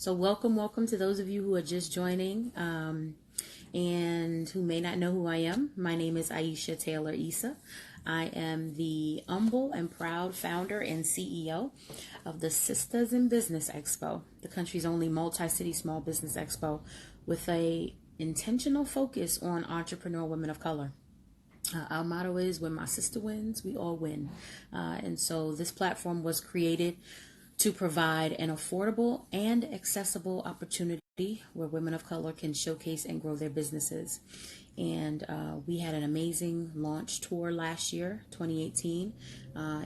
So welcome to those of you who are just joining and who may not know who I am. My name is Aisha Taylor Issa. I am the humble and proud founder and CEO of the Sisters in Business Expo, the country's only multi-city small business expo with a intentional focus on entrepreneur women of color. Our motto is, when my sister wins, we all win. And so this platform was created to provide an affordable and accessible opportunity where women of color can showcase and grow their businesses. And we had an amazing launch tour last year, 2018,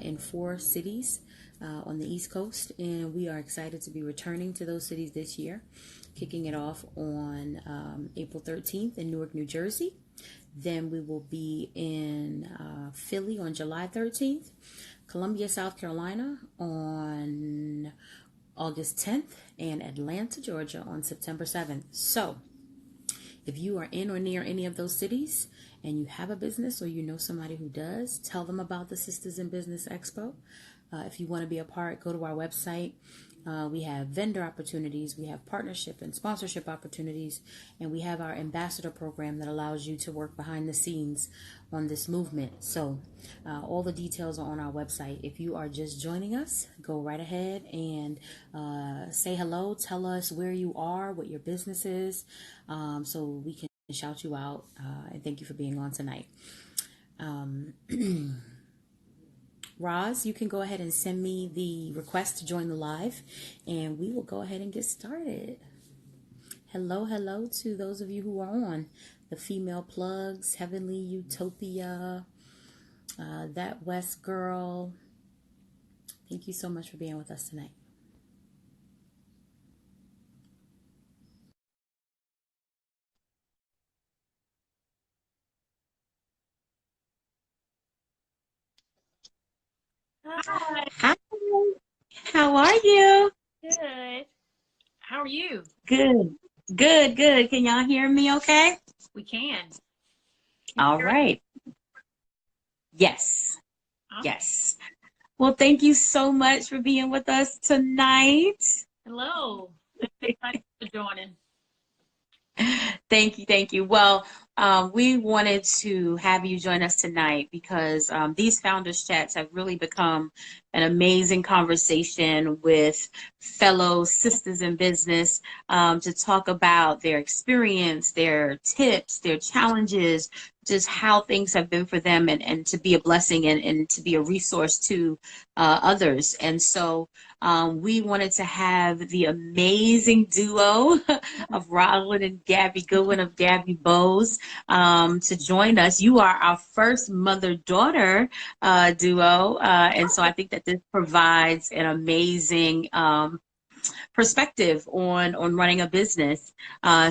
in 4 cities on the East Coast. And we are excited to be returning to those cities this year, kicking it off on April 13th in Newark, New Jersey. Then we will be in Philly on July 13th, Columbia, South Carolina on August 10th, and Atlanta, Georgia on September 7th. So if you are in or near any of those cities and you have a business or you know somebody who does, tell them about the Sisters in Business Expo. If you want to be a part, go to our website. We have vendor opportunities, we have partnership and sponsorship opportunities, and we have our ambassador program that allows you to work behind the scenes on this movement. So all the details are on our website. If you are just joining us, go right ahead and say hello. Tell us where you are, what your business is, so we can shout you out. And thank you for being on tonight. Roz, you can go ahead and send me the request to join the live, and we will go ahead and get started. Hello to those of you who are on. The Female Plugs, Heavenly Utopia, That West Girl. Thank you so much for being with us tonight. Hi. How are you? Good. How are you? Good. Can y'all hear me okay? We can. All right. Yes. Awesome. Yes. Well, thank you so much for being with us tonight. Hello. Thanks for joining. Thank you. Well, we wanted to have you join us tonight because these Founders Chats have really become an amazing conversation with fellow sisters in business to talk about their experience, their tips, their challenges, just how things have been for them, and to be a blessing and to be a resource to others. And so we wanted to have the amazing duo of Rozalynn and Gabby, Goodwin of Gabby Bows, to join us. You are our first mother-daughter duo, and so I think that this provides an amazing perspective on running a business.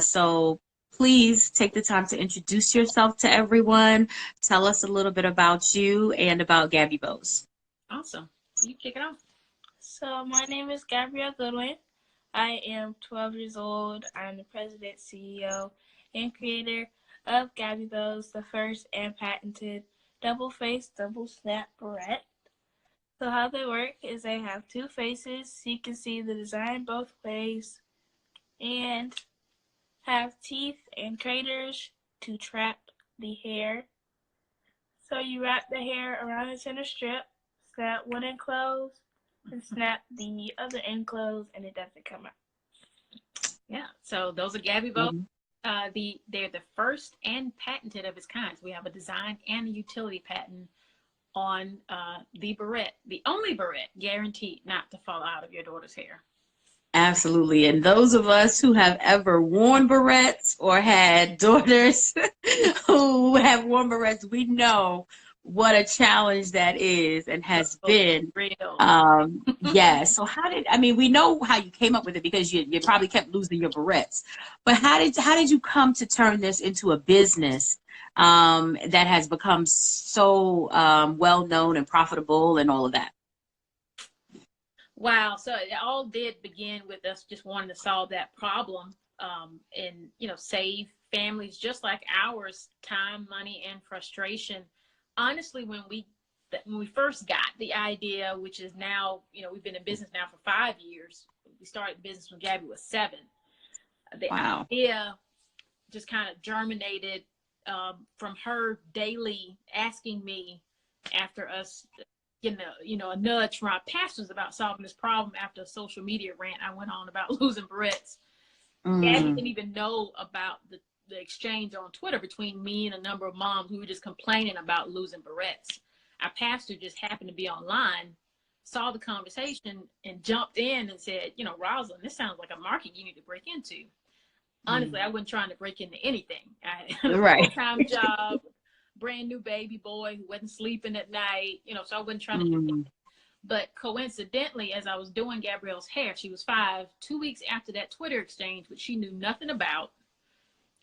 So please take the time to introduce yourself to everyone. Tell us a little bit about you and about Gabby Bows. Awesome. You kick it off. So my name is Gabrielle Goodwin. I am 12 years old. I'm the president, CEO, and creator of Gabby Bows, the first and patented double-face, double-snap barrette. So how they work is they have 2 faces, so you can see the design both ways, and have teeth and craters to trap the hair. So you wrap the hair around the center strip, snap one end closed, and snap the other end closed, and it doesn't come out. Yeah. So those are Gabby Bows. They're the first and patented of its kind. We have a design and a utility patent on the barrette, the only barrette guaranteed not to fall out of your daughter's hair. Absolutely. And those of us who have ever worn barrettes or had daughters who have worn barrettes, we know what a challenge that is and has been. Real. Yeah. So we know how you came up with it because you probably kept losing your barrettes. But how did you come to turn this into a business that has become so well known and profitable and all of that? Wow. So it all did begin with us just wanting to solve that problem and, save families just like ours time, money, and frustration. Honestly, when we first got the idea, which is now, we've been in business now for 5 years, we We started the business when Gabby was 7. The Wow. idea just kind of germinated from her daily asking me after us, a nudge from our pastors about solving this problem after a social media rant I went on about losing barrettes. Gabby didn't even know about the exchange on Twitter between me and a number of moms who were just complaining about losing barrettes. Our pastor just happened to be online, saw the conversation, and jumped in and said, Rozalynn, this sounds like a market you need to break into. Honestly, I wasn't trying to break into anything. I had a full-time job, brand new baby boy who wasn't sleeping at night, so I wasn't trying to do anything. But coincidentally, as I was doing Gabrielle's hair, she was 5, 2 weeks after that Twitter exchange, which she knew nothing about,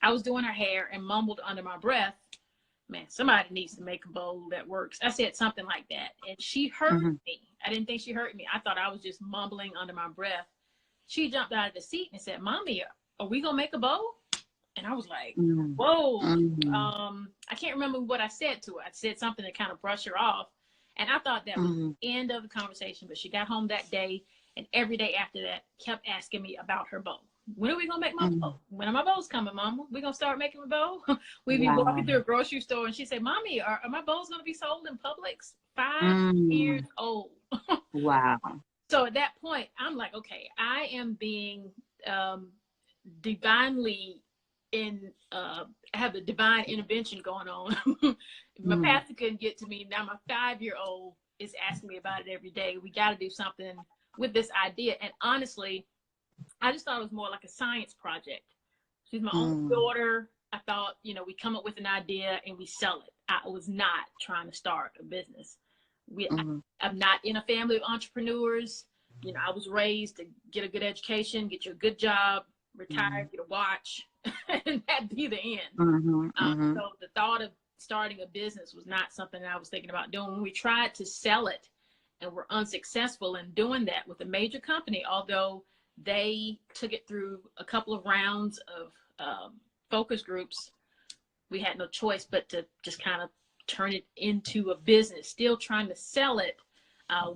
I was doing her hair and mumbled under my breath, man, somebody needs to make a bowl that works. I said something like that. And she heard me. I didn't think she heard me. I thought I was just mumbling under my breath. She jumped out of the seat and said, Mommy, are we going to make a bowl? And I was like, whoa. I can't remember what I said to her. I said something to kind of brush her off. And I thought that was the end of the conversation. But she got home that day, and every day after that kept asking me about her bowl. When are we going to make my bowl? When are my bowls coming, Mama? We going to start making a bowl? We'd be walking through a grocery store, and she said, Mommy, are my bowls going to be sold in Publix? 5 years old. Wow. So at that point, I'm like, okay, I am being divinely have a divine intervention going on. My pastor couldn't get to me. Now my 5-year-old is asking me about it every day. We got to do something with this idea. And honestly, I just thought it was more like a science project. She's my own daughter. I thought, we come up with an idea and we sell it. I was not trying to start a business. I'm not in a family of entrepreneurs. I was raised to get a good education, get you a good job, retire, get a watch, and that'd be the end. So the thought of starting a business was not something I was thinking about doing. When we tried to sell it and were unsuccessful in doing that with a major company, although they took it through a couple of rounds of focus groups, we had no choice but to just kind of turn it into a business, still trying to sell it.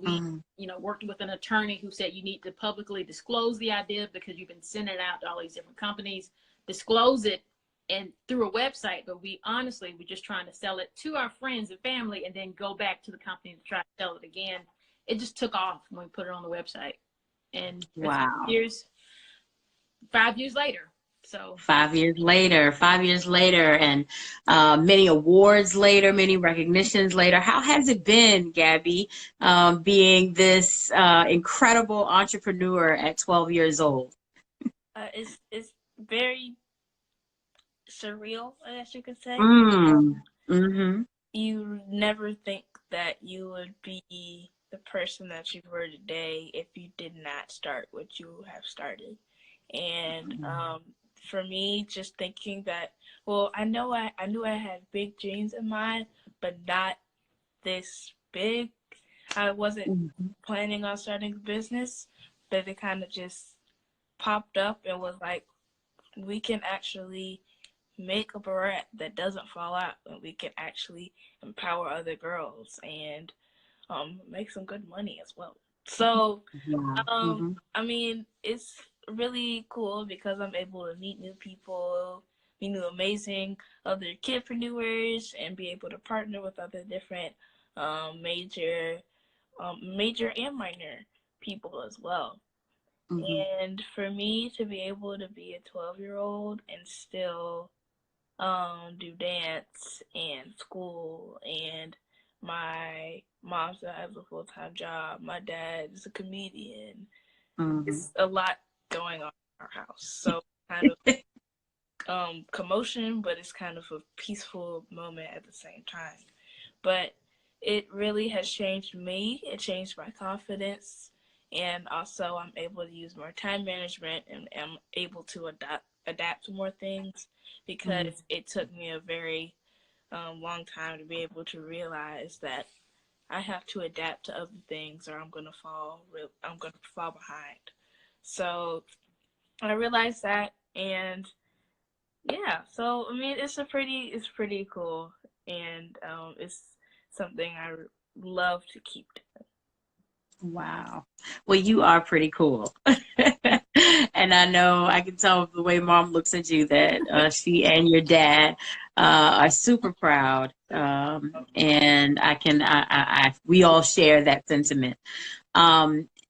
We worked with an attorney who said you need to publicly disclose the idea because you've been sending it out to all these different companies, disclose it and through a website. But we honestly were just trying to sell it to our friends and family and then go back to the company to try to sell it again. It just took off when we put it on the website. And 5 years later. So 5 years later, and many awards later, many recognitions later. How has it been, Gabby, being this incredible entrepreneur at 12 years old? It's very surreal, I guess you could say. You never think that you would be the person that you were today if you did not start what you have started. And for me, just thinking that, I knew I had big dreams in mind, but not this big. I wasn't planning on starting a business, but it kind of just popped up and was like, we can actually make a barrette that doesn't fall out, and we can actually empower other girls and make some good money as well. So, I mean, it's really cool because I'm able to meet new people, meet new amazing other kidpreneurs, and be able to partner with other different major and minor people as well. And for me to be able to be a 12-year-old and still do dance and school, and my mom still has a full-time job, my dad is a comedian, it's a lot going on in our house. So kind of commotion, but it's kind of a peaceful moment at the same time. But it really has changed me. It changed my confidence, and also I'm able to use more time management and am able to adapt to more things, because it took me a very long time to be able to realize that I have to adapt to other things or I'm gonna fall behind. So I realized that, and so I mean, it's pretty cool, and it's something I love to keep doing. Wow. Well, you are pretty cool. And I know I can tell the way mom looks at you that she and your dad are super proud. And we all share that sentiment.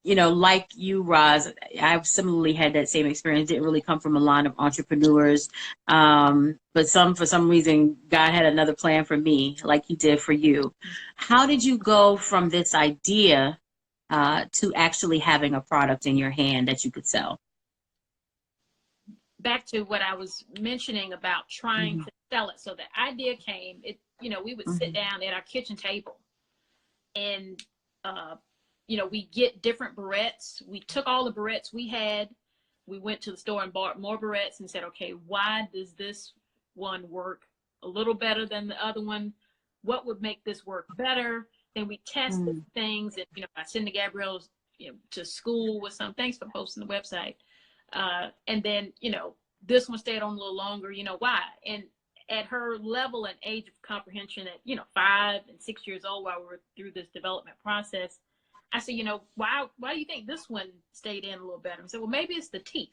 Like you, Roz, I've similarly had that same experience. Didn't really come from a line of entrepreneurs. But for some reason, God had another plan for me, like he did for you. How did you go from this idea to actually having a product in your hand that you could sell? Back to what I was mentioning about trying to sell it. So the idea came, we would sit down at our kitchen table and, we get different barrettes. We took all the barrettes we had. We went to the store and bought more barrettes and said, okay, why does this one work a little better than the other one? What would make this work better? Then we tested things, and I send the Gabrielle's to school with some. Thanks for posting the website. And then this one stayed on a little longer. Why? And at her level and age of comprehension, at 5 and 6 years old, while we were through this development process, I said, why do you think this one stayed in a little better? I said, well, maybe it's the teeth.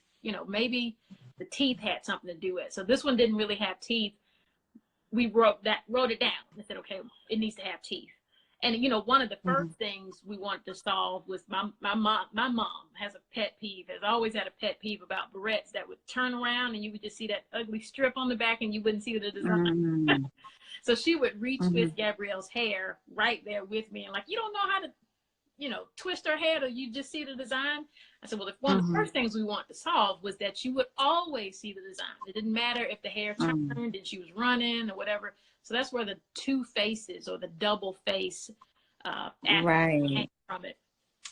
Maybe the teeth had something to do with it. So this one didn't really have teeth. We wrote it down and said, okay, it needs to have teeth. And one of the first things we wanted to solve was my mom has a pet peeve, has always had a pet peeve about barrettes that would turn around and you would just see that ugly strip on the back and you wouldn't see the design. So she would retwist Gabrielle's hair right there with me and like, you don't know how to twist her head or you just see the design. I said, well, if one of the first things we wanted to solve was that you would always see the design. It didn't matter if the hair turned and she was running or whatever. So that's where the two faces or the double face came from it.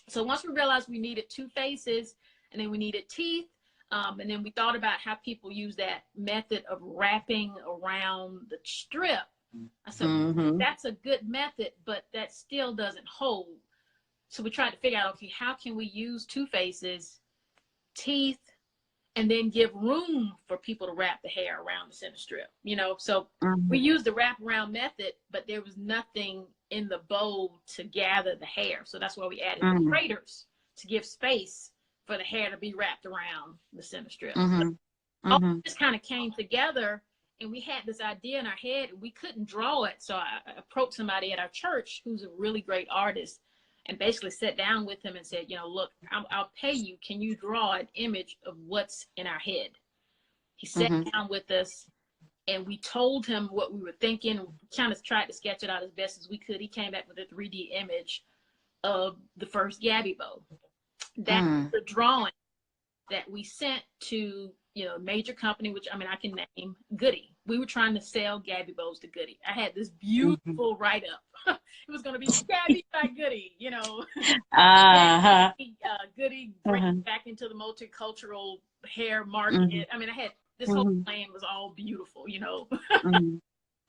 So once we realized we needed two faces and then we needed teeth, and then we thought about how people use that method of wrapping around the strip. I said, that's a good method, but that still doesn't hold. So we tried to figure out, okay, how can we use two faces, teeth, and then give room for people to wrap the hair around the center strip, So we used the wraparound method, but there was nothing in the bowl to gather the hair. So that's why we added the craters to give space for the hair to be wrapped around the center strip. All this kind of came together, and we had this idea in our head, and we couldn't draw it. So I approached somebody at our church who's a really great artist, and basically sat down with him and said, look, I'll pay you. Can you draw an image of what's in our head? He sat down with us and we told him what we were thinking. We kind of tried to sketch it out as best as we could. He came back with a 3D image of the first Gabby bow. That's the drawing that we sent to, a major company, which I can name Goody. We were trying to sell Gabby bows to Goody. I had this beautiful write-up. It was going to be Gabby by Goody, Goody bring back into the multicultural hair market. I had this whole plan was all beautiful,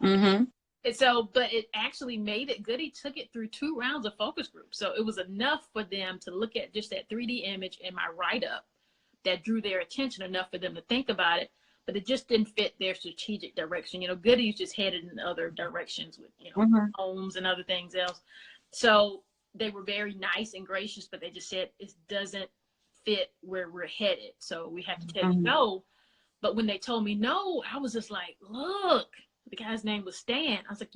And so, but it actually made it, Goody took it through 2 rounds of focus groups. So it was enough for them to look at just that 3D image in my write-up that drew their attention enough for them to think about it. But it just didn't fit their strategic direction. Goody's just headed in other directions with, homes and other things else. So they were very nice and gracious, but they just said, it doesn't fit where we're headed. So we have to tell you no. But when they told me no, I was just like, look, the guy's name was Stan. I was like,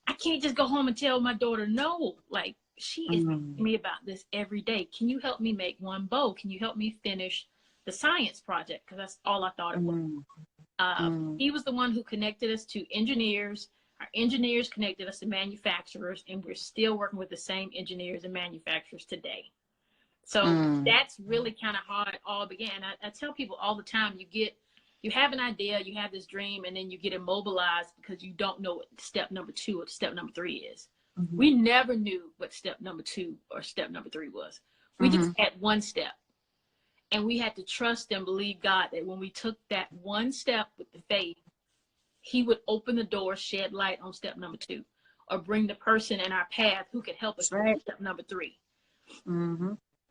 I can't just go home and tell my daughter no. Like, she is asking me about this every day. Can you help me make one bow? Can you help me finish the science project? Because that's all I thought it was. He was the one who connected us to engineers. Our engineers connected us to manufacturers, and we're still working with the same engineers and manufacturers today. So that's really kind of how it all began. I tell people all the time, you have an idea, you have this dream, and then you get immobilized because you don't know what step number 2 or step number 3 is. We never knew what step number 2 or step number 3 was. We just had one step. And we had to trust and believe God that when we took that one step with the faith, he would open the door, shed light on step number 2, or bring the person in our path who could help us with step number 3.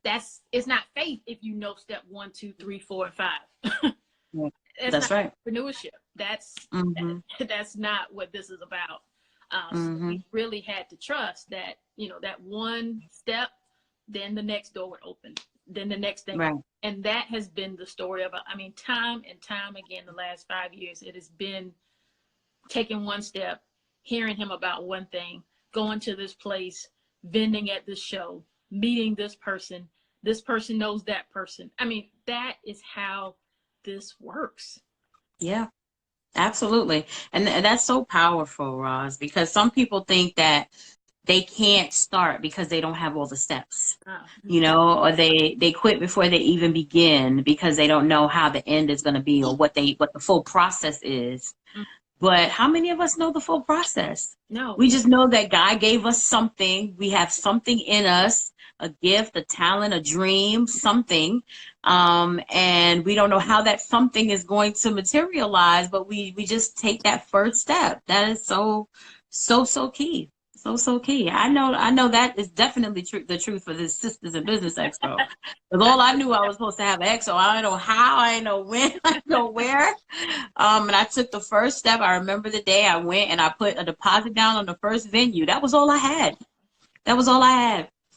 It's not faith if you know step 1, 2, 3, 4, and 5. That's not entrepreneurship. That's not what this is about. So we really had to trust that, that one step then the next door would open, then the next thing. Right. And that has been the story of, I mean, time and time again, the last 5 years, it has been taking one step, hearing him about one thing, going to this place, vending at this show, meeting this person knows that person. I mean, that is how this works. Yeah, absolutely. And that's so powerful, Roz, because some people think that they can't start because they don't have all the steps, you know, or they quit before they even begin because they don't know how the end is going to be or what the full process is. But how many of us know the full process? No. We just know that God gave us something. We have something in us, a gift, a talent, a dream, something. And we don't know how that something is going to materialize, but we just take that first step. That is so key. So key. I know that is definitely the truth for this Sisters in Business Expo. Because all I knew I was supposed to have an expo. I don't know how, I didn't know when, I didn't know where. And I took the first step. I remember the day I went and I put a deposit down on the first venue. That was all I had.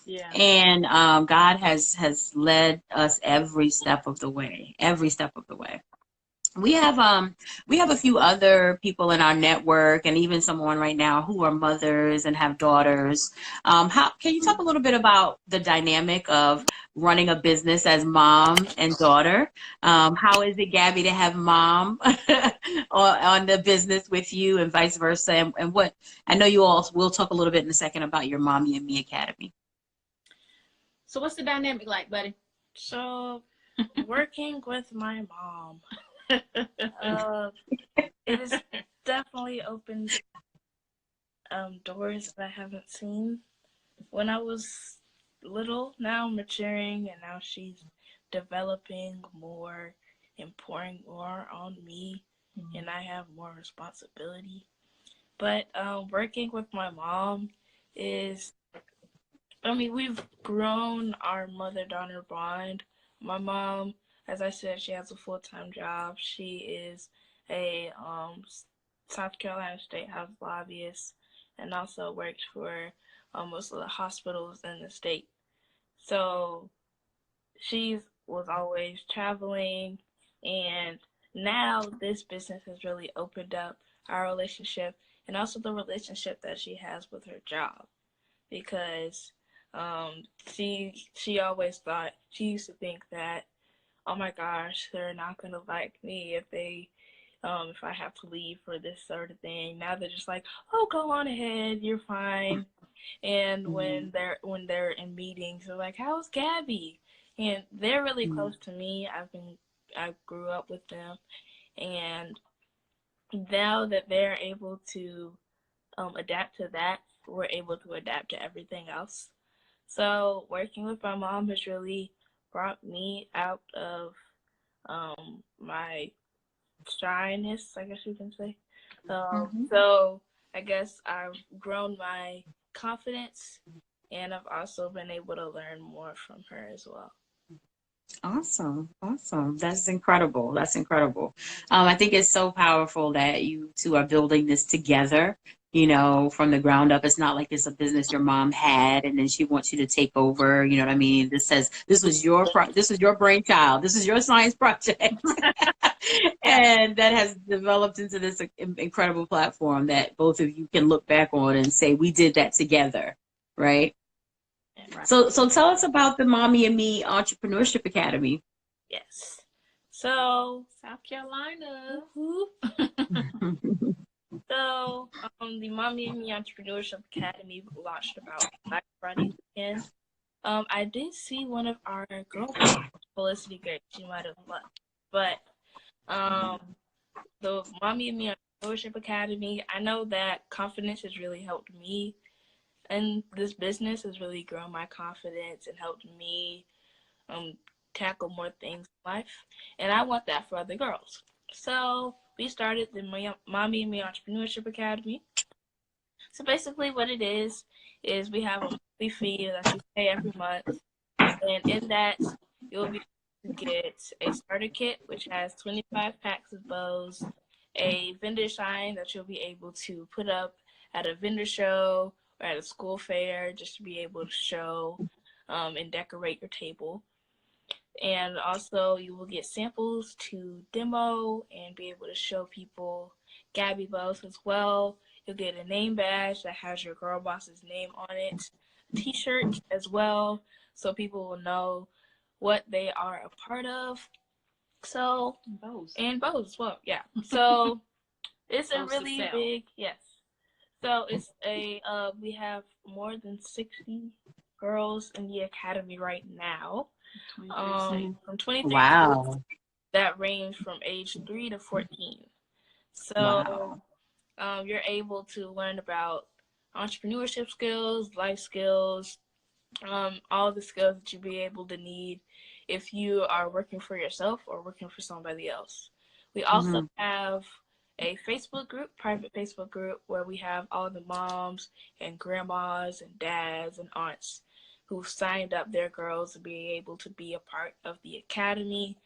Yeah. And God has led us every step of the way. We have a few other people in our network and even someone right now who are mothers and have daughters. How can you talk a little bit about the dynamic of running a business as mom and daughter? How is it, Gabby, to have mom on the business with you and vice versa? And what I know you all will talk a little bit in a second about your Mommy and Me Academy. So what's the dynamic like, buddy? So working with my mom. It has definitely opened doors that I haven't seen when I was little. Now I'm maturing, and now she's developing more and pouring more on me, and I have more responsibility. But working with my mom is, I mean, we've grown our mother-daughter bond. My mom, as I said, she has a full-time job. She is a South Carolina State House lobbyist and also works for most of the hospitals in the state. So she was always traveling, and now this business has really opened up our relationship and also the relationship that she has with her job, because she always thought, she used to think that, oh my gosh, they're not gonna like me if I have to leave for this sort of thing. Now they're just like, oh, go on ahead, you're fine. And when they're in meetings, they're like, how's Gabby? And they're really close to me. I grew up with them, and now that they're able to adapt to that, we're able to adapt to everything else. So working with my mom has really brought me out of my shyness, I guess you can say. So I guess I've grown my confidence, and I've also been able to learn more from her as well. Awesome. That's incredible. I think it's so powerful that you two are building this together, you know, from the ground up. It's not like it's a business your mom had and then she wants you to take over. You know what I mean? This was your brainchild. This is your science project. And that has developed into this incredible platform that both of you can look back on and say, we did that together, right? Right. So tell us about the Mommy and Me Entrepreneurship Academy. Yes. So South Carolina. So the Mommy and Me Entrepreneurship Academy launched about Black Friday weekend. I did see one of our girlfriends, Felicity Grace. She might have left, but the Mommy and Me Entrepreneurship Academy, I know that confidence has really helped me. And this business has really grown my confidence and helped me tackle more things in life. And I want that for other girls. So we started the Mommy and Me Entrepreneurship Academy. So basically what it is we have a monthly fee that you pay every month. And in that, you'll be able to get a starter kit, which has 25 packs of bows, a vendor sign that you'll be able to put up at a vendor show or at a school fair, just to be able to show and decorate your table. And also you will get samples to demo and be able to show people Gabby Bows as well. You'll get a name badge that has your girl boss's name on it, a t-shirt as well, so people will know what they are a part of. So, and bows as well, yeah. So it's a really big, yes. So it's we have more than 60 girls in the academy right now. From 23 Wow. that range from age 3 to 14. So Wow. You're able to learn about entrepreneurship skills, life skills, all the skills that you'll be able to need if you are working for yourself or working for somebody else. We also have a Facebook group, private Facebook group, where we have all the moms and grandmas and dads and aunts who signed up their girls to be able to be a part of the academy.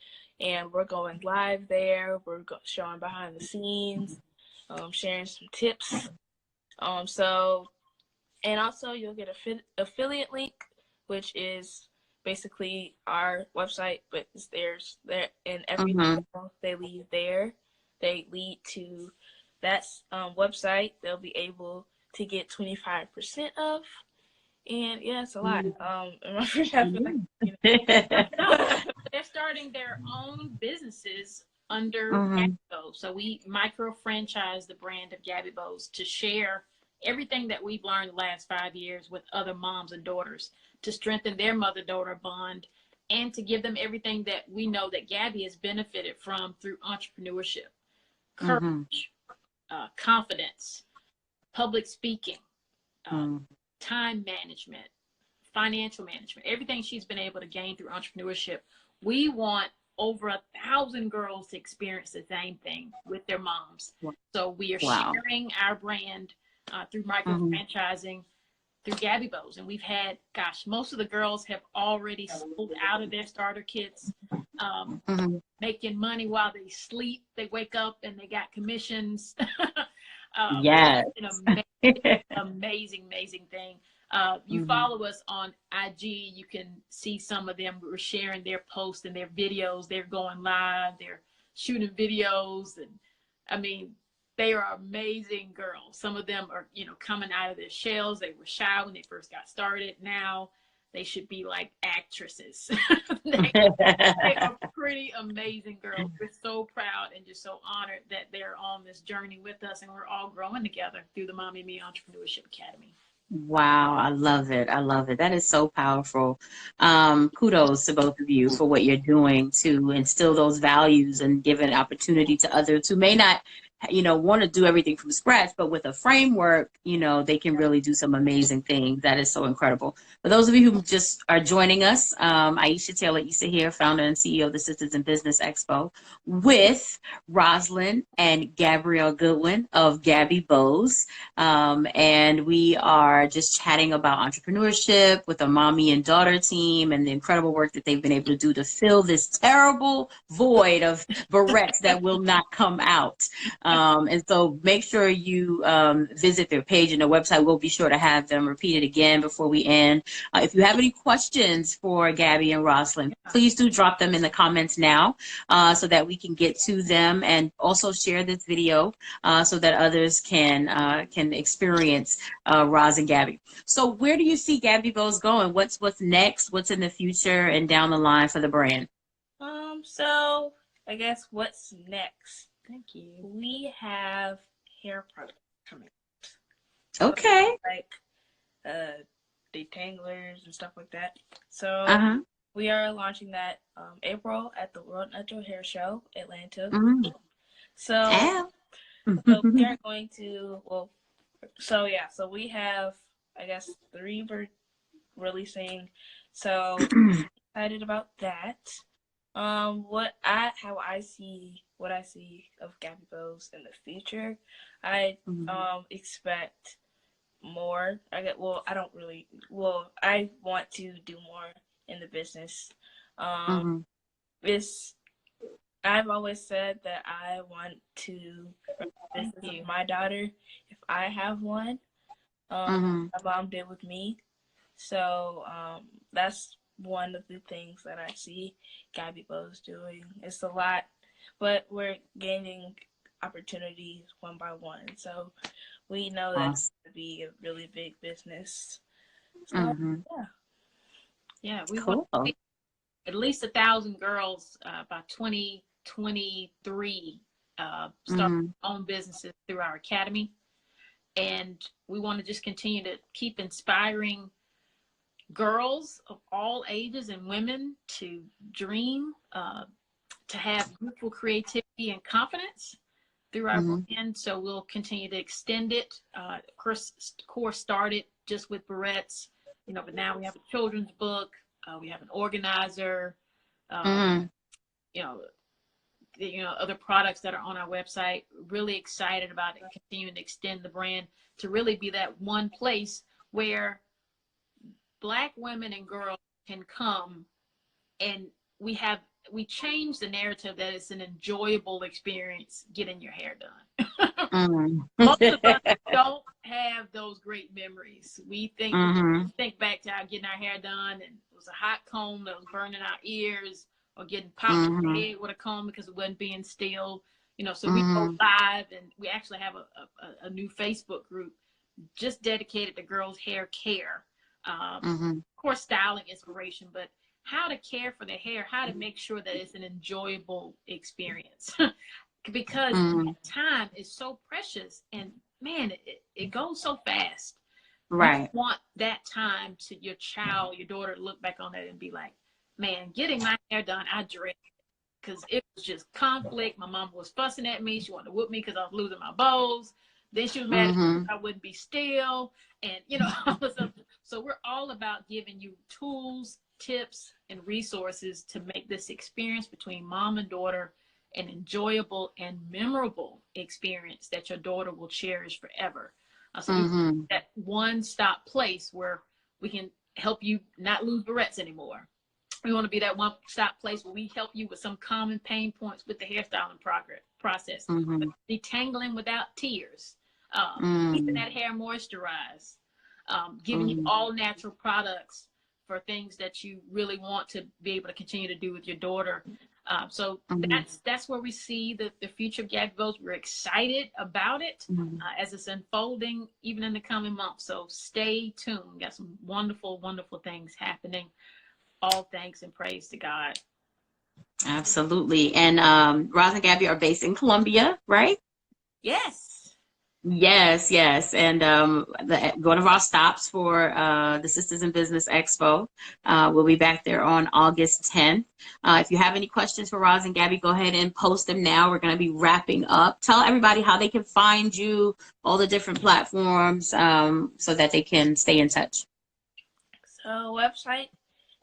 And we're going live there. We're showing behind the scenes, sharing some tips. And also you'll get an affiliate link, which is basically our website, but it's theirs. There, and everything they leave there, they lead to that website. They'll be able to get 25% of. And yeah, it's a lot. They're starting their own businesses under Gabby Bows. So we micro franchise the brand of Gabby Bows to share everything that we've learned the last 5 years with other moms and daughters to strengthen their mother-daughter bond and to give them everything that we know that Gabby has benefited from through entrepreneurship, courage, confidence, public speaking, time management, financial management, everything she's been able to gain through entrepreneurship. We want over 1,000 girls to experience the same thing with their moms. So we are sharing our brand through micro franchising through Gabby Bows. And we've had, most of the girls have already sold out of their starter kits, making money while they sleep. They wake up and they got commissions. It's an amazing thing. You follow us on IG, you can see some of them. We're sharing their posts and their videos. They're going live, they're shooting videos, and I mean, they are amazing girls. Some of them are, coming out of their shells. They were shy when they first got started. Now they should be like actresses. They are pretty amazing girls. We're so proud and just so honored that they're on this journey with us, and we're all growing together through the Mommy and Me Entrepreneurship Academy. Wow, I love it. I love it. That is so powerful. Kudos to both of you for what you're doing to instill those values and give an opportunity to others who may not want to do everything from scratch, but with a framework, they can really do some amazing things. That is so incredible. For those of you who just are joining us, Aisha Taylor Issa here, founder and CEO of the Sisters in Business Expo, with Rozalynn and Gabrielle Goodwin of Gabby Bows. And we are just chatting about entrepreneurship with a mommy and daughter team and the incredible work that they've been able to do to fill this terrible void of barrettes that will not come out. And so make sure you visit their page and their website. We'll be sure to have them repeat it again before we end. If you have any questions for Gabby and Rozalynn, please do drop them in the comments now so that we can get to them, and also share this video so that others can experience Roz and Gabby. So where do you see Gabby Bows going? What's next? What's in the future and down the line for the brand? So I guess what's next? Thank you. We have hair products coming out. Okay. Like detanglers and stuff like that. So we are launching that April at the World Natural Hair Show, Atlanta. So we are going to, so we have, I guess, 3 we're releasing. So excited about that. What I see of Gabby Bows in the future, I expect more. I want to do more in the business. I've always said that I want to run the business of my daughter if I have one. My mom did with me. So that's one of the things that I see Gabby Bows doing. It's a lot, but we're gaining opportunities one by one. So we know that it's going to be a really big business. So, yeah, we Cool. want at least 1,000 girls by 2023 start their own businesses through our academy. And we want to just continue to keep inspiring girls of all ages and women to dream, to have youthful creativity and confidence through our brand. So we'll continue to extend it. Course started just with barrettes, but now we have a children's book. We have an organizer. Other products that are on our website. Really excited about it, continuing to extend the brand to really be that one place where Black women and girls can come, and we change the narrative that it's an enjoyable experience getting your hair done. Most of us don't have those great memories. We think back to getting our hair done, and it was a hot comb that was burning our ears, or getting popped in the head with a comb because it wasn't being still. So we go live, and we actually have a new Facebook group just dedicated to girls' hair care. Of course, styling inspiration, but how to care for the hair, how to make sure that it's an enjoyable experience. Because time is so precious, and man, it goes so fast. Right. You want that time to your child, your daughter, to look back on it and be like, man, getting my hair done, I dreaded it because it was just conflict. My mom was fussing at me. She wanted to whoop me because I was losing my bows. Then she was mad at me I wouldn't be still, and all this stuff. So we're all about giving you tools, tips, and resources to make this experience between mom and daughter an enjoyable and memorable experience that your daughter will cherish forever. So that one-stop place where we can help you not lose barrettes anymore. We want to be that one-stop place where we help you with some common pain points with the hairstyling process. Detangling without tears, keeping that hair moisturized, giving you all natural products for things that you really want to be able to continue to do with your daughter. So that's where we see the future of Gabby Bows. We're excited about it as it's unfolding, even in the coming months. So stay tuned. We got some wonderful, wonderful things happening. All thanks and praise to God. Absolutely. And Roz and Gabby are based in Columbia, right? Yes. Yes. And one of our stops for the Sisters in Business Expo. We'll be back there on August 10th. If you have any questions for Roz and Gabby, go ahead and post them now. We're going to be wrapping up. Tell everybody how they can find you, all the different platforms, so that they can stay in touch. So website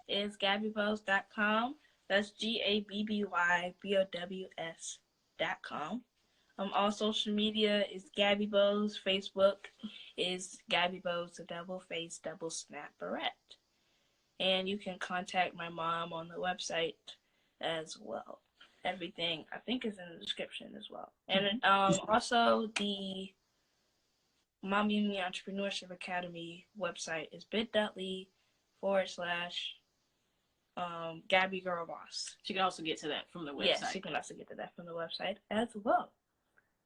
is gabbybows.com. That's GABBYBOWS.com. All social media is Gabby Bows. Facebook is Gabby Bows, the double face, double snap barrette. And you can contact my mom on the website as well. Everything, I think, is in the description as well. And also the Mommy and Me Entrepreneurship Academy website is bit.ly/Gabby Girl Boss. She can also get to that from the website. Yes, she can also get to that from the website as well.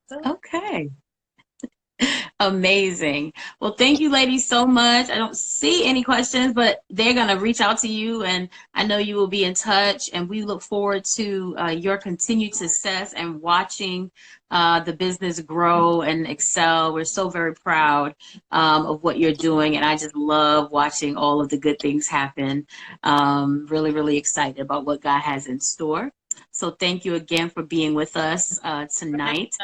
So, okay. Amazing. Well, thank you, ladies, so much. I don't see any questions, but they're going to reach out to you, and I know you will be in touch, and we look forward to your continued success and watching the business grow and excel. We're so very proud of what you're doing, and I just love watching all of the good things happen. Really, really excited about what God has in store. So thank you again for being with us tonight.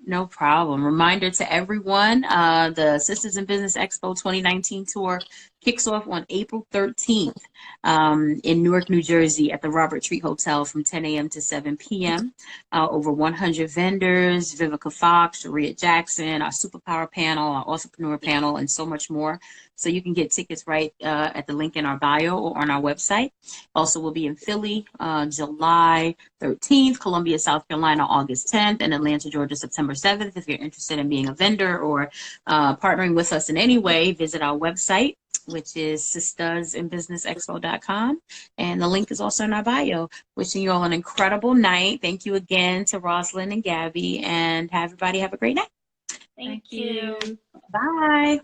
No problem. Reminder to everyone, the Sisters in Business Expo 2019 tour kicks off on April 13th in Newark, New Jersey at the Robert Treat Hotel from 10 a.m. to 7 p.m. Over 100 vendors, Vivica Fox, Sharia Jackson, our Superpower panel, our Entrepreneur panel, and so much more. So you can get tickets right at the link in our bio or on our website. Also, we'll be in Philly July 13th, Columbia, South Carolina, August 10th, and Atlanta, Georgia, September 7th. If you're interested in being a vendor or partnering with us in any way, visit our website. which is sistersinbusinessexpo.com. And the link is also in our bio. Wishing you all an incredible night. Thank you again to Rozalynn and Gabby, and everybody have a great night. Thank you. Bye.